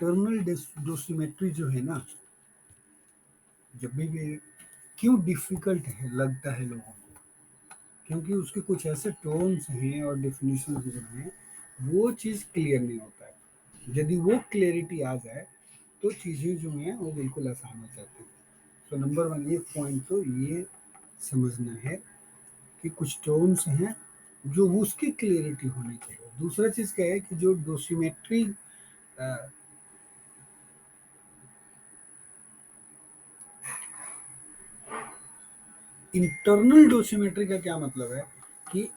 Internal dosimetry जो है ना, जब भी क्यों डिफिकल्ट है लगता है लोगों को, क्योंकि उसके कुछ ऐसे टर्म्स हैं और डेफिनेशन जो हैं वो चीज़ क्लियर नहीं होता है। यदि वो क्लियरिटी आ जाए तो चीज़ें जो हैं वो बिल्कुल आसान हो जाती है। तो नंबर वन ये पॉइंट तो ये समझना है कि कुछ टर्म्स हैं जो उसकी क्लियरिटी होनी चाहिए। दूसरा चीज़ क्या है कि जो डोसिमेट्री इंटरनल डोसिमेट्री का क्या मतलब है कि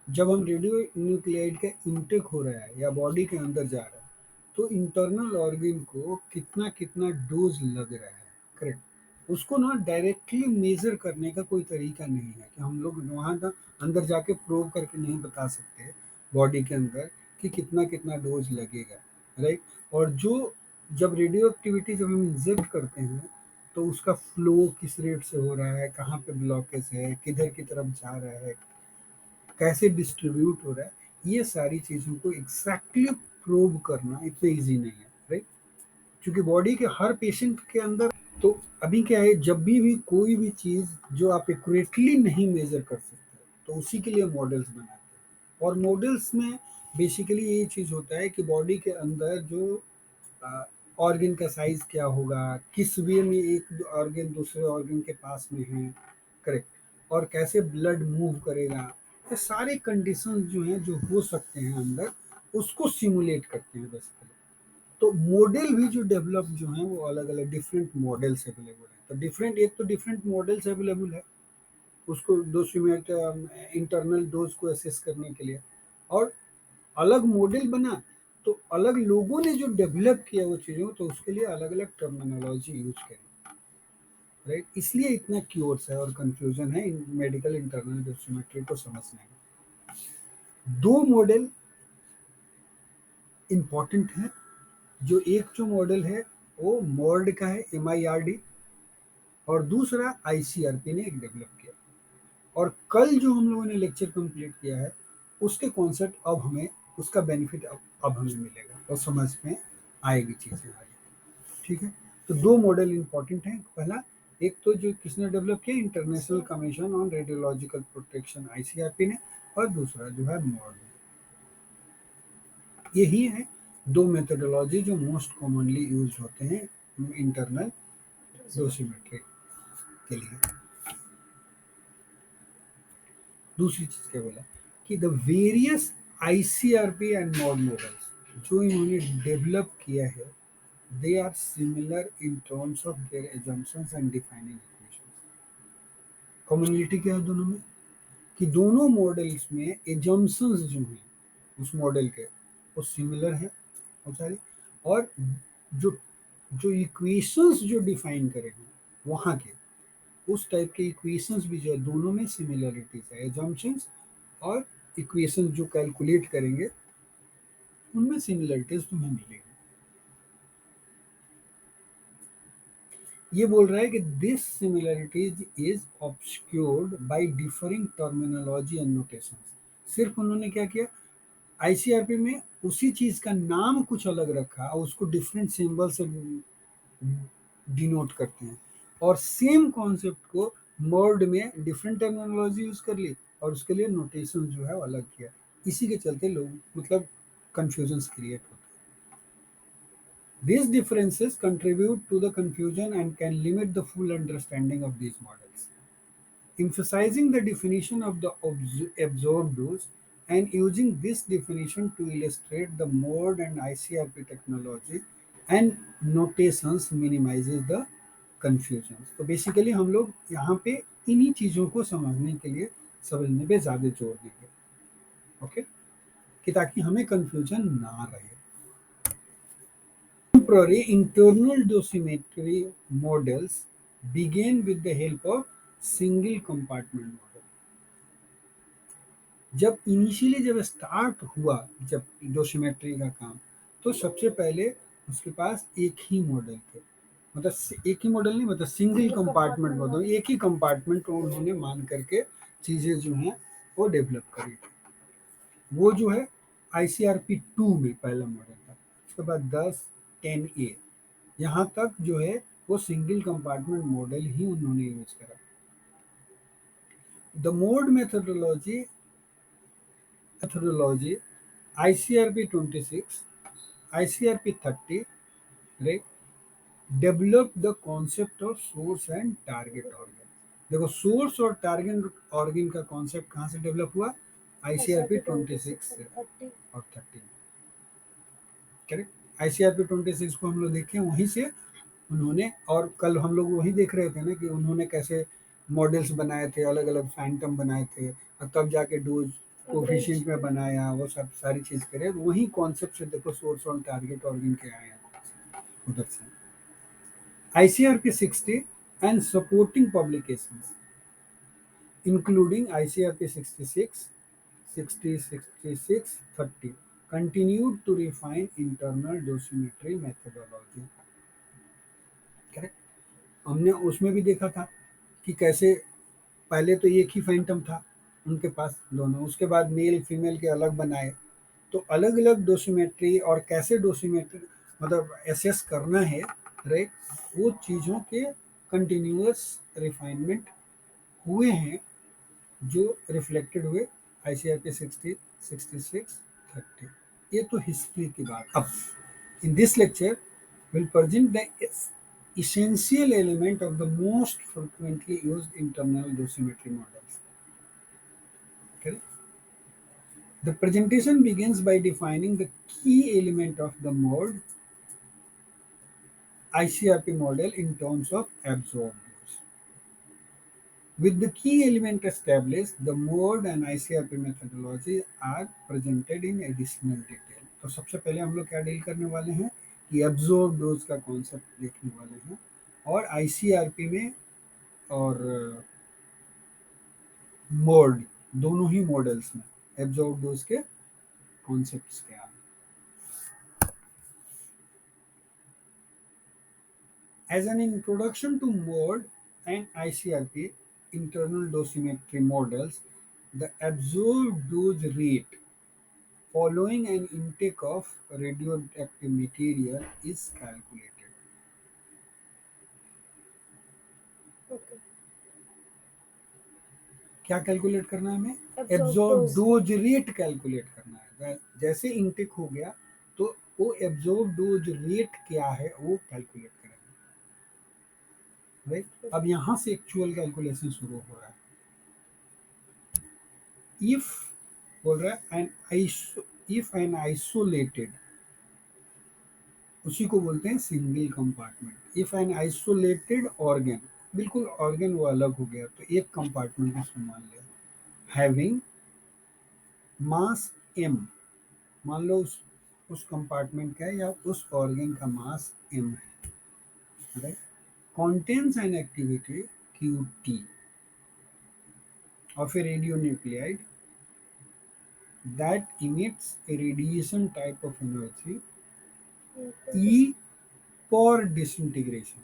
जब हम रेडियो न्यूक्लियाइड का इंटेक हो रहा है या बॉडी के अंदर जा रहा है तो इंटरनल ऑर्गन को कितना कितना डोज लग रहा है, करेक्ट। उसको ना डायरेक्टली मेजर करने का कोई तरीका नहीं है कि हम लोग वहाँ का अंदर जाके प्रूव करके नहीं बता सकते बॉडी के अंदर कि कितना कितना डोज लगेगा, राइट। और जो जब रेडियो एक्टिविटी जब हम इंजेक्ट करते हैं तो उसका फ्लो किस रेट से हो रहा है, कहाँ पे ब्लॉकेज है, किधर की तरफ जा रहा है, कैसे डिस्ट्रीब्यूट हो रहा है, ये सारी चीज़ों को एग्जैक्टली प्रूव करना इतना इजी नहीं है, राइट। क्योंकि बॉडी के हर पेशेंट के अंदर तो अभी क्या है, जब भी कोई भी चीज़ जो आप एक्यूरेटली नहीं मेजर कर सकते तो उसी के लिए मॉडल्स बनाते हैं। और मॉडल्स में बेसिकली ये चीज़ होता है कि बॉडी के अंदर जो ऑर्गन का साइज क्या होगा, किस वे में एक ऑर्गन दूसरे ऑर्गन के पास में है, करेक्ट, और कैसे ब्लड मूव करेगा, ये सारे कंडीशन जो हैं जो हो सकते हैं अंदर उसको सिमुलेट करते हैं बेसिकली। तो मॉडल भी जो डेवलप जो हैं वो अलग अलग डिफरेंट मॉडल्स अवेलेबल है। तो डिफरेंट एक तो डिफरेंट मॉडल्स अवेलेबल है उसको डोसिमेट इंटरनल डोज को असेस करने के लिए, और अलग मॉडल बना तो अलग लोगों ने जो डेवलप किया वो चीज़ों तो उसके लिए अलग अलग टर्मिनोलॉजी यूज करी, राइट। इसलिए इतना क्योर्स है और कंफ्यूजन है इन मेडिकल इंटरनल डोसिमेट्री को समझने में। दो मॉडल इम्पॉर्टेंट है। जो एक जो मॉडल है वो मॉर्ड का है, MIRD, और दूसरा ICRP ने एक डेवलप किया। और कल जो हम लोगों ने लेक्चर कंप्लीट किया है उसके कॉन्सेप्ट अब हमें उसका बेनिफिट अब हमें मिलेगा और समझ में आएगी चीज़ें आगे, ठीक है। तो दो मॉडल इंपॉर्टेंट हैं। पहला एक तो जो किसने डेवलप किया, international commission on radiological protection ICRP ने, और दूसरा जो है मॉर्ड। यही है दो मेथोडोलॉजी जो मोस्ट कॉमनली यूज होते हैं इंटरनल डोसिमेट्री के लिए। दूसरी चीज क्या बोला कि the various ICRP and mod models जो इन्होंने डेवलप किया है they are similar in terms of their assumptions and defining equations. Commonality क्या है दोनों में कि दोनों मॉडल्स में एजम्पशंस जो हैं उस मॉडल के वो सिमिलर है बहुत सारी, और जो जो इक्वेशंस जो डिफाइन करेंगे वहाँ के उस टाइप के इक्वेशंस भी जो है दोनों में सिमिलरिटीज है। एजम्पशंस और इक्वेशंस जो कैलकुलेट करेंगे उनमें सिमिलरिटीज तुम्हें मिलेगी। ये बोल रहा है कि this similarities is obscured by differing terminology and notations. सिर्फ उन्होंने क्या किया, ICRP में उसी चीज का नाम कुछ अलग रखा और उसको डिफरेंट सिंबल से डिनोट करते हैं, और सेम कॉन्सेप्ट को वर्ड में डिफरेंट टर्मिनोलॉजी यूज कर ली और उसके लिए नोटेशन जो है वो अलग किया। इसी के चलते लोग मतलब कंफ्यूजन क्रिएट होते हैं। These differences contribute to the confusion and can limit the full understanding of these models. Emphasizing the definition of the absorbed dose and using this definition to illustrate the mode and ICRP technology and notations minimizes the confusions. तो basically हम लोग यहाँ पे इन्हीं चीज़ों को समझने के लिए समझने पे ज़्यादा जोर देंगे, ओके, कि ताकि हमें कंफ्यूजन ना रहे। Contemporary internal dosimetry models began with the help of single compartment model. जब इनिशियली जब स्टार्ट हुआ जब डोसिमेट्री का काम, तो सबसे पहले उसके पास एक ही मॉडल थे, मतलब एक ही मॉडल नहीं, मतलब सिंगल कंपार्टमेंट मॉडल, एक ही कंपार्टमेंट को उन्होंने मान करके चीजें जो हैं वो डेवलप करी। वो जो है ICRP 2 में पहला मॉडल था। उसके बाद 10, 10A, यहाँ तक जो है वो सिंगल कंपार्टमेंट मॉडल ही उन्होंने यूज करा। The mode methodology ICRP 26, ICRP 30, right, develop the concept of source and target organ। देखो सोर्स और टारगेट ऑर्गन का कॉन्सेप्ट कहाँ से डेवलप हुआ? आईसीआरपी 26 से और 30, करेक्ट। आईसीआरपी 26 को हम लोग देखें वहीं से उन्होंने, और कल हम लोग वही देख रहे थे ना कि उन्होंने कैसे मॉडल्स बनाए थे, अलग अलग फैंटम बनाए थे, और तब जाके डोज कोफिशिएंट में बनाया, वो सब सारी चीज करे, वही कॉन्सेप्ट से देखो सोर्स और टारगेट ऑर्गन के आए हैं उधर से। आईसीआरपी 60 and supporting publications including ICRP 66, 60, 66, 30 continued to refine internal dosimetry methodology। Correct. हमने उसमें भी देखा था कि कैसे पहले तो एक ही फैंटम था उनके पास दोनों, उसके बाद मेल फीमेल के अलग बनाए, तो अलग अलग डोसीमेट्री और कैसे डोसीमेट्री मतलब एसेस करना है, राइट, वो चीज़ों के कंटिन्यूअस रिफाइनमेंट हुए हैं जो रिफ्लेक्टेड हुए आईसीआरपी 60, 66, 30। ये तो हिस्ट्री की बात। अब in this lecture will present the essential element of the most frequently used internal dosimetry models। Okay? The presentation begins by defining the key element of the mode ICRP model in terms of absorbed dose। With the key element established, the mode and ICRP methodology are presented in additional detail। तो सबसे पहले हम लोग क्या deal करने वाले हैं कि एब्जॉर्ब डोज का कॉन्सेप्ट देखने वाले हैं, और आईसीआरपी में और मोड दोनों ही मॉडल्स में एब्जॉर्ब डोज के कॉन्सेप्ट्स क्या हैं। As an introduction to mode and ICRP internal dosimetry models, the absorbed dose rate following an intake of radioactive material is calculated। Okay. क्या कैलकुलेट करना है हमें? Absorb absorb dose। Dose rate calculate करना है। जैसे intake हो गया तो वो एब्जॉर्ब डोज रेट क्या है वो कैलकुलेट करेंगे, राइट। अब यहाँ से एक्चुअल कैलकुलेशन शुरू हो रहा है। इफ बोल रहा है इफ एन आइसोलेटेड, उसी को बोलते हैं single compartment. If an isolated organ, बिल्कुल ऑर्गन वो अलग हो गया तो एक कंपार्टमेंट उसको मान लिया, हैविंग मास m, मान लो उस कंपार्टमेंट का या उस ऑर्गन का मास m है, right, contains an activity QT of a radionuclide that emits a radiation type of energy E for disintegration।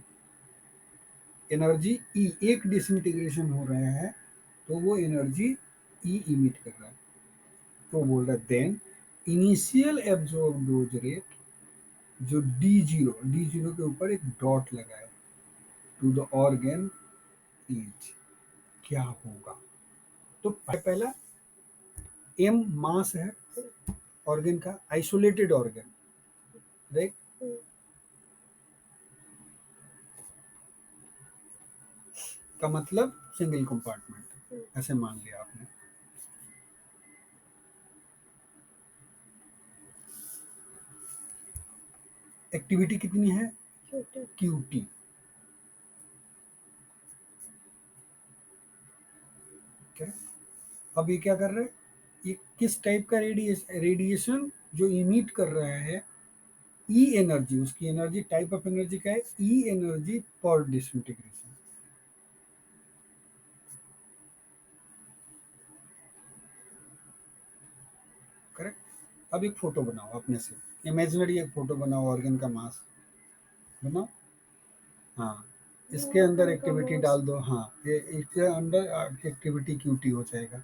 Energy E, एक डिसइंटीग्रेशन हो रहा है तो वो एनर्जी E इमिट कर रहा है। तो बोल रहा है then initial absorb dose rate जो डी जीरो के ऊपर एक डॉट लगा है टू द ऑर्गन इज क्या होगा। तो पहला एम मास है ऑर्गन का, आइसोलेटेड ऑर्गन, राइट। का मतलब सिंगल कंपार्टमेंट, ऐसे मान लिया आपने। एक्टिविटी कितनी है? QT। अब ये क्या कर रहे हैं, ये किस टाइप का रेडिएशन जो इमिट कर रहा है, ई एनर्जी, उसकी एनर्जी टाइप ऑफ एनर्जी क्या है, ई एनर्जी पर डिसइंटीग्रेशन। करेक्ट। अब एक फोटो बनाओ अपने से, इमेजिनरी एक फोटो बनाओ ऑर्गन का मास बनाओ, हाँ, इसके अंदर एक्टिविटी डाल दो, हाँ, ये इसके अंदर एक्टिविटी QT हो जाएगा,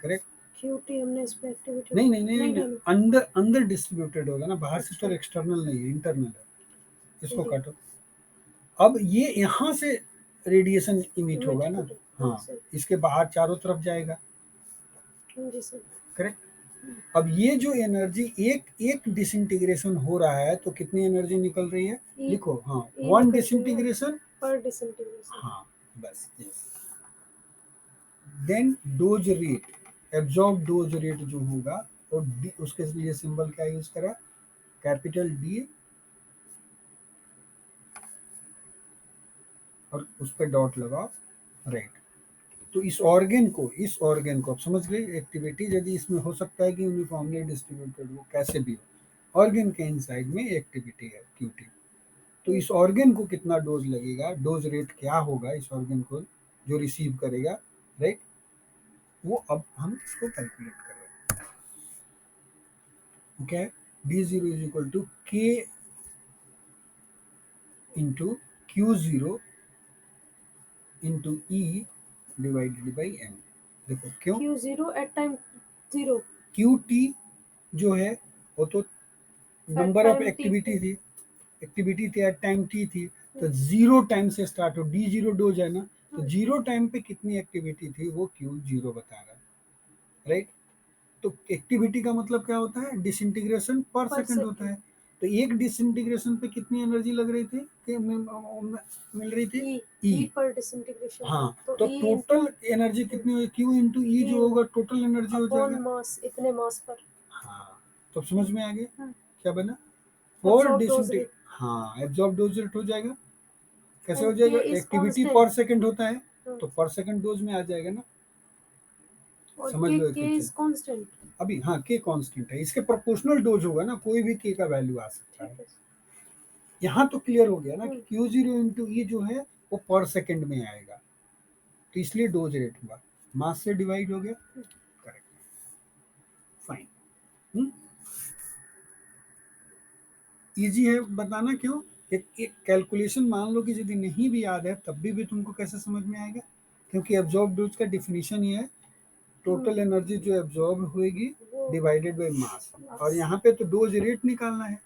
करेक्ट। QT हमने इस पे एक्टिविटी नहीं नहीं नहीं, नहीं, नहीं डाली। अंदर अंदर डिस्ट्रीब्यूटेड होगा ना, बाहर से अच्छा। तो एक्सटर्नल नहीं है, इंटरनल है। इसको जी। काटो। अब ये यहाँ से रेडिएशन इमिट इमेज होगा ना, फोटो। हाँ, सर। इसके बाहर चारों तरफ जाएगा, जी सर। करेक्ट। अब ये जो एनर्जी एक एक डिसइंटीग्रेशन हो रहा है तो कितनी एनर्जी निकल रही है, E- लिखो, हाँ, E वन निकल रही है डिसइंटीग्रेशन, पर डिसइंटीग्रेशन। हाँ, बस, yes. Then dose rate, absorb dose rate जो होगा, और उसके लिए सिंबल क्या यूज करा, कैपिटल डी, और उस पर डॉट लगाओ, राइट। तो इस ऑर्गन को आप समझ गए, एक्टिविटी यदि इसमें हो सकता है कि यूनिफॉर्मली डिस्ट्रीब्यूटेड हो, कैसे भी हो, ऑर्गन के इनसाइड में एक्टिविटी है क्यूटी। तो इस ऑर्गन को कितना डोज लगेगा, डोज रेट क्या होगा इस ऑर्गन को जो रिसीव करेगा, राइट, वो अब हम इसको कैलकुलेट करें। Okay, D0 is equal to K into Q0 into E divided by M। देखो क्यों, Q0 एट टाइम 0। QT जो है वो तो नंबर ऑफ टाइम एक्टिविटी थी, एक्टिविटी थी एट टाइम टी थी, तो 0 टाइम से स्टार्ट हो, D0 डोज है ना, तो 0 टाइम पे कितनी एक्टिविटी थी वो Q0 बता रहा है, राइट। तो एक्टिविटी का मतलब क्या होता है, डिसइंटीग्रेशन पर सेकंड होता है। तो एक डिसइंटीग्रेशन पे कितनी एनर्जी लग रही थी कि मिल रही थी, E पर डिसइंटीग्रेशन। हाँ, तो तो E टोटल एनर्जी कितनी हुई, Q इंटू ई जो होगा टोटल एनर्जी हो अपॉन जाएगा, मास, इतने मास पर। हाँ। तो समझ में आ गया क्या बना, for Absorb dose disintegration, rate। हाँ, एब्जॉर्ब डोज रेट हो जाएगा, कैसे हो And जाएगा, K is एक्टिविटी constant। पर सेकंड होता है तो पर सेकंड डोज में आ जाएगा ना, और समझ लो एक K is constant। अभी, हाँ, के कांस्टेंट है, इसके प्रोपोर्शनल डोज होगा ना, कोई भी के का वैल्यू आ सकता है। यहाँ तो क्लियर हो गया ना कि Q0 इंटू ई जो है वो पर सेकंड में आएगा, तो इसलिए डोज रेट हुआ, मास से डिवाइड हो गया, करेक्ट, फाइन। इजी है बताना, क्यों, एक कैलकुलेशन मान लो कि यदि नहीं भी याद है तब भी तुमको कैसे समझ में आएगा, क्योंकि एब्जॉर्ब डोज का डिफिनीशन ये है, टोटल एनर्जी जो एब्जॉर्ब होएगी डिवाइडेड बाय मास, और यहाँ पे तो डोज रेट निकालना है,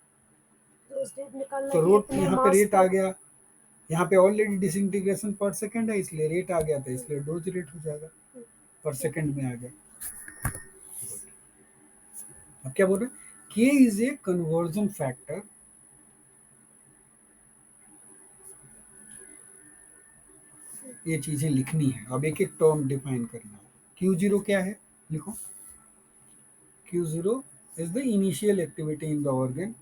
तो रोट यहाँ पे रेट आ गया, यहाँ पे ऑलरेडी डिसइंटीग्रेशन पर सेकंड है इसलिए रेट आ गया था, इसलिए डोज रेट हो जाएगा, पर सेकंड में आ गया। अब क्या बोल रहे हैं, के इज ए कन्वर्जन फैक्टर, ये चीजें लिखनी है, अब एक एक टर्म डिफाइन करना है। Q0 क्या है, लिखो, Q0 is the initial activity in the organ,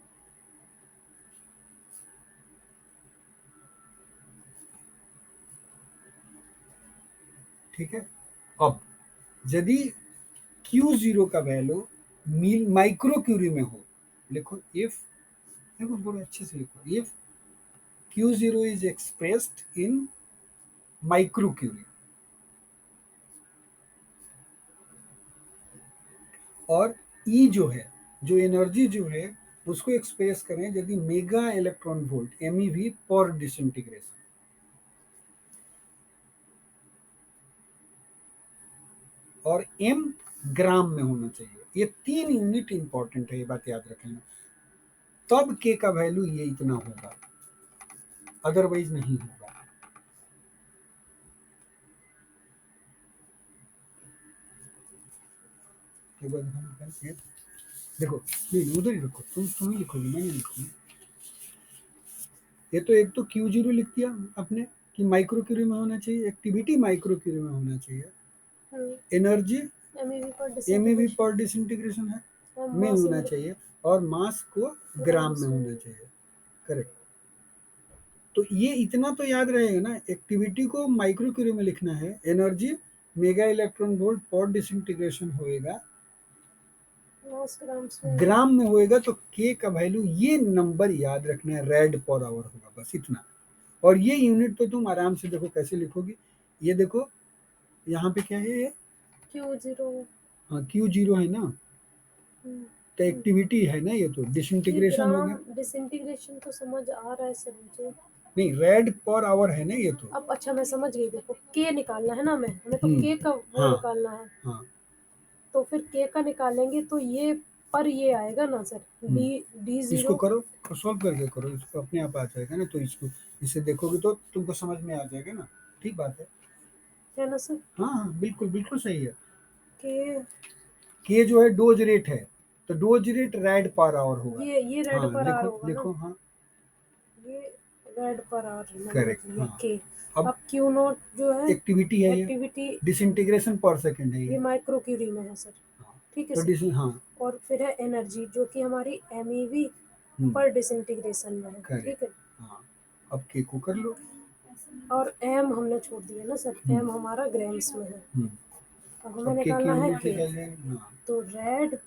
ठीक है। अब यदि Q0 का वैल्यू माइक्रो क्यूरी में हो, लिखो इफ, देखो बड़े अच्छे से लिखो, if Q0 is expressed in micro curie, और E जो है, जो एनर्जी जो है उसको एक्सप्रेस करें यदि मेगा इलेक्ट्रॉन वोल्ट MeV पर डिसइंटीग्रेशन, और M ग्राम में होना चाहिए, ये 3 यूनिट इंपॉर्टेंट है, ये बात याद रखना, तब के का वैल्यू ये इतना होगा, अदरवाइज नहीं होगा। देखो, नहीं उधर ही रखो, तुम ही लिखोगे, मैं नहीं लिखूंगा। ये तो एक तो Q0 लिख दिया आपने कि माइक्रो क्यूरी में होना चाहिए, एक्टिविटी माइक्रो क्यूरी में होना चाहिए, एनर्जी MeV पर डिसइंटीग्रेशन है में होना चाहिए, और मास को ग्राम में होना चाहिए, करेक्ट। तो ये इतना तो याद रहेगा ना, एक्टिविटी को माइक्रो क्यूरी में लिखना है, एनर्जी मेगा इलेक्ट्रॉन वोल्ट पर डिसइंटीग्रेशन होएगा, ग्राम में होएगा, तो के का वैल्यू ये नंबर याद रखना है, रेड पर आवर होगा, बस इतना। और ये यूनिट तो तुम आराम से देखो कैसे लिखोगी, ये देखो यहाँ पे क्या है, ये Q0, हाँ Q0 है ना, तो एक्टिविटी है ना, ये तो डिसइंटीग्रेशन हो गया, डिसइंटीग्रेशन तो समझ आ रहा है सर मुझे, नहीं रेड पर आवर है ना ये तो, अब अच्छा मैं समझ गई, देखो के निकालना है ना, हमें तो के का वो निकालना है, हाँ, तो फिर के का निकालेंगे तो ये पर ये आएगा ना सर, डी इसको जीरो। करो, सॉल्व करके करो, इसको अपने आप आ जाएगा ना, तो इसको इसे देखोगे तो तुमको समझ में आ जाएगा ना। ठीक बात है। है ना सर, हाँ हाँ, बिल्कुल बिल्कुल सही है। के के जो है डोज रेट है, तो dose rate red per hour होगा। ये रेड हाँ पर आर लिखो होगा ना, लिखो, हाँ ये रेड पर आर मैंने लिख करेक्ट। लिया हाँ के। अब अब क्यू नॉट जो है एक्टिविटी है, ये एक्टिविटी, डिसइंटीग्रेशन पर सेकेंड है ये ये। माइक्रो क्यूरी में है सर। हाँ, ठीक है तो सर। हाँ। और फिर है एनर्जी जो कि हमारी एमईवी पर डिसइंटीग्रेशन में है। ठीक करेक्ट। है। हाँ अब के को कर लो। और एम हमने छोड़ दिया ना सर, एम हमारा ग्राम्स में है। अब हमें अब के की निकालना है यूनिट के। निकल जाएगी। हाँ तो रेड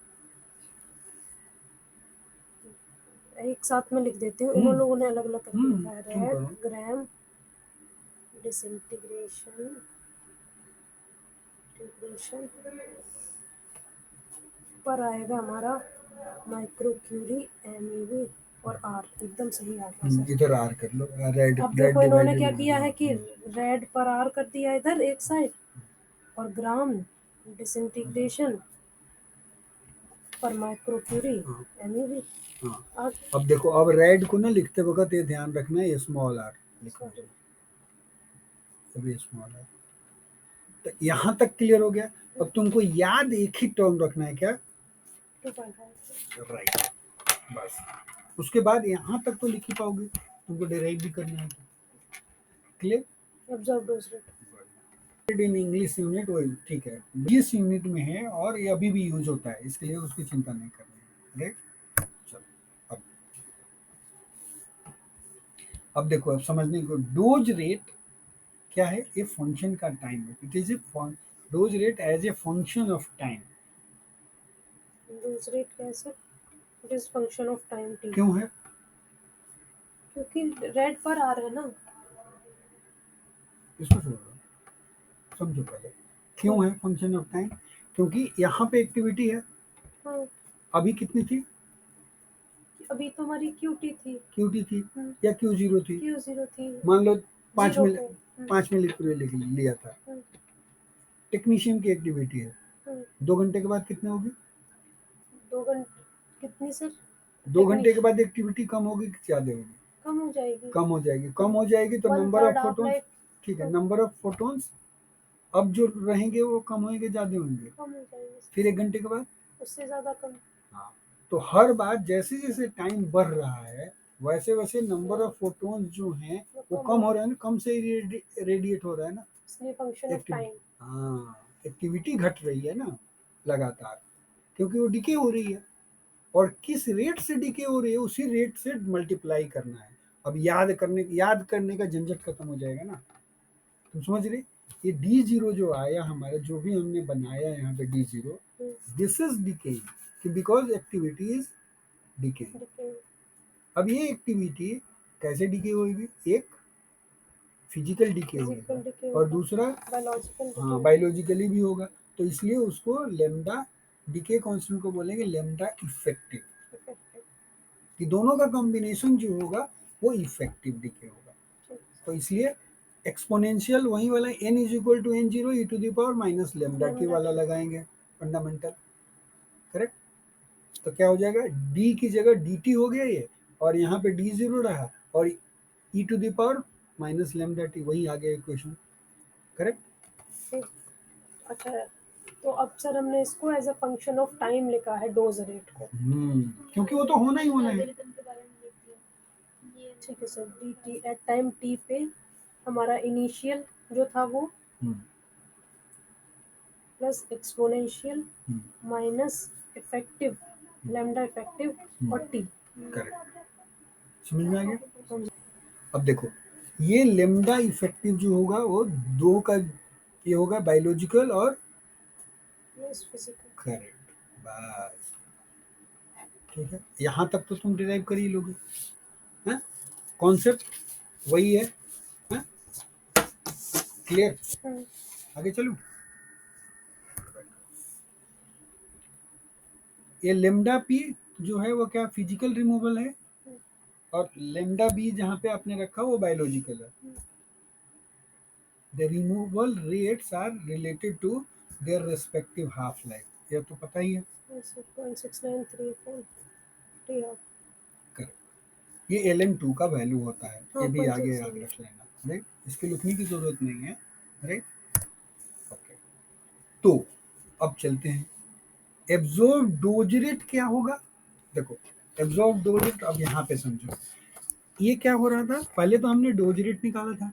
एक साथ में लिख देती हूँ, इन लोगों ने अलग अलग करके लिखा है। क्यों रेड करो। ग्राम डिसइंटीग्रेशन इंटीग्रेशन पर आएगा हमारा माइक्रो क्यूरी एमईवी और आर एकदम सही आ गया सर। इधर आर कर लो, रेड अब रेड देखो इन्होंने क्या डिवाइडेड। किया है कि रेड पर आर कर दिया इधर एक साइड, और ग्राम डिसइंटीग्रेशन पर माइक्रो क्यूरी एमईवी। हाँ अब देखो, अब रेड को ना लिखते वक्त ये ध्यान रखना है, ये स्मॉल आर लिखना है, अभी स्मॉल आर। तो यहाँ तक क्लियर हो गया। अब तुमको याद एक ही टर्म रखना है, क्या? 2.5 राइट, बस। उसके बाद यहाँ तक तो लिख ही पाओगे, तुमको डिराइव भी करना है। Clear? Observe dose rate in English unit वो ठीक है, जिस यूनिट में है और ये अभी भी यूज होता है, इसके लिए उसकी चिंता नहीं करनी है। राइट, चलो अब देखो, अब समझने को, डोज रेट क्या है? ये फंक्शन का टाइम है। It is a dose rate as a function of time. Dose rate क्या है sir? It is function of time T, क्यों है? क्योंकि रेड पर आ रहा है ना। इसको छोड़ो, समझो पहले क्यों है फंक्शन ऑफ टाइम। क्योंकि यहाँ पे एक्टिविटी है, हाँ, अभी कितनी थी? अभी तो हमारी क्यूटी थी, क्यूटी थी या क्यू जीरो थी? क्यू जीरो थी, मान लो 5 जीरो मिनट, पे। 5 मिनट पूरे लिया था। टेक्नीशियन की एक्टिविटी है, 2 घंटे के बाद कितने होगी? 2 घंटे कितनी सर? 2 घंटे के बाद एक्टिविटी कम होगी कि ज्यादा होगी? कम हो जाएगी। कम हो जाएगी। कम हो जाएगी तो one number of third half photons, life ठीक है, नंबर ऑफ फोटोन्स अब जो रहेंगे वो कम होंगे ज्यादा होंगे? कम हो जाएगी, फिर 1 घंटे के बाद? उससे ज्यादा कम। हाँ, तो हर बार जैसे जैसे टाइम बढ़ रहा है, वैसे वैसे नंबर ऑफ फोटोन्स जो हैं वो कम हो रहा है ना, कम से रेडिएट हो रहा है ना। इसलिए फंक्शन ऑफ टाइम। हाँ, एक्टिविटी घट रही है ना लगातार, क्योंकि वो डिके हो रही है। और किस रेट से डिके हो रही है, उसी रेट से मल्टीप्लाई करना है। अब याद करने का झंझट खत्म हो जाएगा ना। तुम समझ रहे? ये डी जीरो जो आया हमारा, जो भी हमने बनाया यहाँ पे D zero, this is decaying, because activity is decaying. अब ये एक्टिविटी कैसे डिके होगी? एक फिजिकल डिके होगा और दूसरा हाँ बायोलॉजिकली भी होगा। तो इसलिए उसको लेमडा डिके कांस्टेंट को बोलेंगे लेमडा इफेक्टिव, कि दोनों का कॉम्बिनेशन जो होगा वो इफेक्टिव डिके होगा। तो इसलिए एक्सपोनेंशियल वही वाला n is equal to N zero E to the power minus lambda T वाला लगाएंगे, फंडामेंटल। करेक्ट? तो क्या हो जाएगा? d की जगह dt हो गया ये, और यहाँ पे d जीरो रहा, और e to the power minus lambda t, वही आ गया इक्वेशन। करेक्ट? अच्छा, तो अब सर हमने इसको as a function of time लिखा है डोज रेट को। क्योंकि वो तो होना ही होना है। ठीक है sir, D T at time T पे हमारा इनिशियल जो था वो plus exponential minus effective lambda effective और टी। करेक्ट, समझ में आ गया? अब देखो, ये लेमडा इफेक्टिव जो होगा वो दो का ये होगा, बायोलॉजिकल और फिजिकल। करेक्ट, बस ठीक है। यहाँ तक तो तुम डिराइव कर ही लोगे, हैं? कॉन्सेप्ट वही है, हैं? क्लियर? आगे चलूं? ये लेमडा पी जो है वो क्या फिजिकल रिमूवल है, और लेमडा बी जहाँ पे आपने रखा वो बायोलॉजिकल है। The removal rates are related to their respective half life. ये तो पता ही है। 0.6934 करेक्ट, ये LN2 का वैल्यू होता है, ये भी आगे याद 0.67 रख लेना, राइट, इसके लिखने की जरूरत नहीं है, राइट। ओके, तो अब चलते हैं, एब्जॉर्ब डोज रेट क्या होगा। देखो एब्जॉर्ब डोज रेट, अब यहाँ पे समझो ये क्या हो रहा था, पहले तो हमने डोज रेट निकाला था,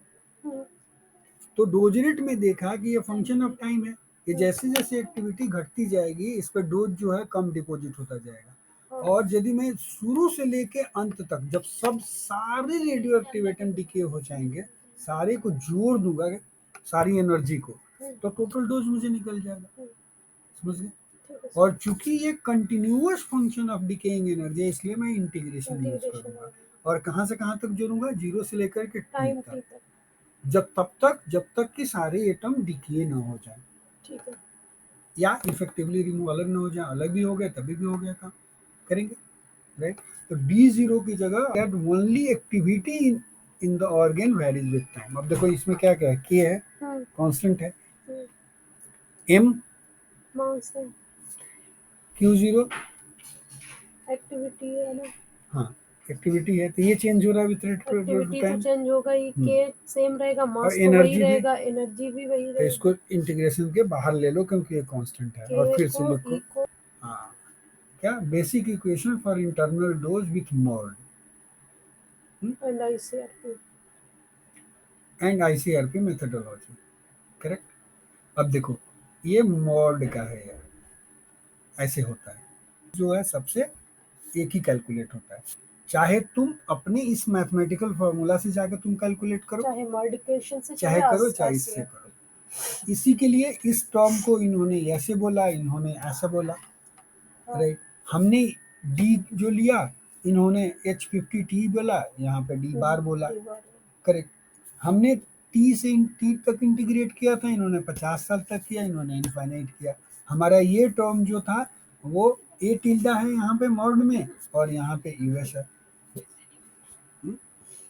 तो डोज रेट में देखा कि ये फंक्शन ऑफ टाइम है, कि जैसे जैसे एक्टिविटी घटती जाएगी इस पर डोज जो है कम डिपॉजिट होता जाएगा, और यदि मैं शुरू से लेके अंत तक जब सब सारे रेडियो एक्टिव एटम डिके हो जाएंगे, सारे को जोड़ दूंगा सारी एनर्जी को, तो टोटल डोज मुझे निकल जाएगा, समझ गए। और चूंकि ये continuous function of decaying energy है, इसलिए मैं इंटीग्रेशन यूज करूंगा, और कहां से कहां तक जोड़ूंगा, 0 से लेकर के टाइम t तक, जब तक कि सारे एटम डिके ना हो जाए, ठीक है, या इफेक्टिवली रिमूव अलग ना हो जाए, अलग भी हो गए तभी भी हो गया काम, करेंगे, राइट। तो D0 की जगह that only activity in the organ varies with time. अब देखो इसमें क्या क्या है, K है, कांस्टेंट है, M Q0 एक्टिविटी है ना, हाँ एक्टिविटी है, तो ये चेंज हो रहा है विद एक्टिविटी तो टाइम, चेंज होगा ही, के सेम रहेगा, और मास तो वही एनर्जी भी, रहेगा, एनर्जी भी वही तो रहेगी, इसको इंटीग्रेशन के बाहर ले लो क्योंकि ये कांस्टेंट है, और फिर से लिखो, हाँ क्या, basic equation for internal dose with mode and ICRP and ICRP methodology, correct. अब देखो ये मॉड का है यार, ऐसे होता है, जो है सबसे एक ही कैलकुलेट होता है, चाहे तुम अपने इस मैथमेटिकल फॉर्मूला से जाकर तुम कैलकुलेट करो, चाहे मल्टीप्लिकेशन से चाहे करो चाहे इससे करो। इसी के लिए इस टर्म को इन्होंने ऐसे बोला, इन्होंने ऐसा बोला, राइट। हमने डी जो लिया, इन्होंने H50T बोला, यहाँ पे D बार बोला, करेक्ट। हमने T से T तक इंटीग्रेट किया था, इन्होंने 50 साल तक किया, इन्होंने इनफाइनाइट किया। हमारा ये टर्म जो था वो A टिल्डा है यहाँ पे मॉड में, और यहाँ पे US है,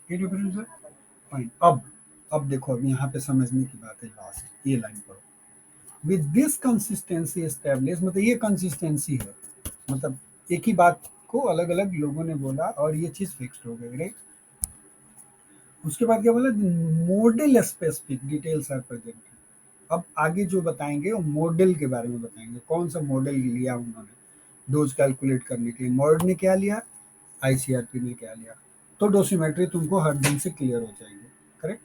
ये डिफरेंस है पॉइंट। अब देखो, अब यहाँ पे समझने की बात है, लास्ट ये लाइन पढ़ो, विद दिस कंसिस्टेंसी एस्टेब्लिश, मतलब ये कंसिस्टेंसी है, मतलब एक ही बात को अलग अलग लोगों ने बोला और ये चीज फिक्स्ड हो गई, राइट। उसके बाद क्या बोला, model specific details are present. अब आगे जो बताएंगे वो मॉडल के बारे में बताएंगे, कौन सा मॉडल लिया उन्होंने डोज कैलकुलेट करने के लिए, मॉड ने क्या लिया, ICRP ने क्या लिया, तो डोसीमेट्री तुमको हर दिन से क्लियर हो जाएंगे, करेक्ट।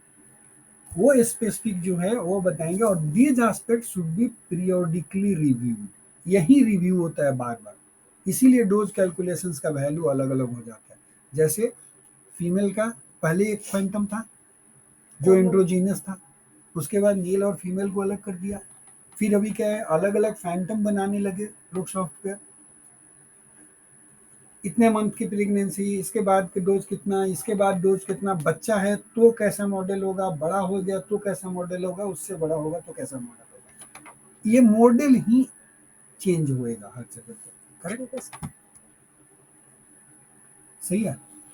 वो स्पेसिफिक जो है वो बताएंगे, और these aspect should be periodically reviewed, यही रिव्यू होता है बार बार, इसीलिए डोज कैलकुलेशंस का वैल्यू अलग अलग हो जाता है। जैसे फीमेल का पहले एक फैंटम था जो एंड्रोजीनस था, उसके बाद मेल और फीमेल को अलग कर दिया, फिर अभी क्या है, अलग अलग फैंटम बनाने लगे लोग सॉफ्टवेयर, इतने मंथ की प्रेगनेंसी, इसके बाद के डोज कितना, इसके बाद डोज कितना, बच्चा है तो कैसा मॉडल होगा, बड़ा हो गया तो कैसा मॉडल होगा, उससे बड़ा होगा तो कैसा मॉडल होगा, ये मॉडल ही चेंज होएगा हर जगह पे, करेक्ट, सही है।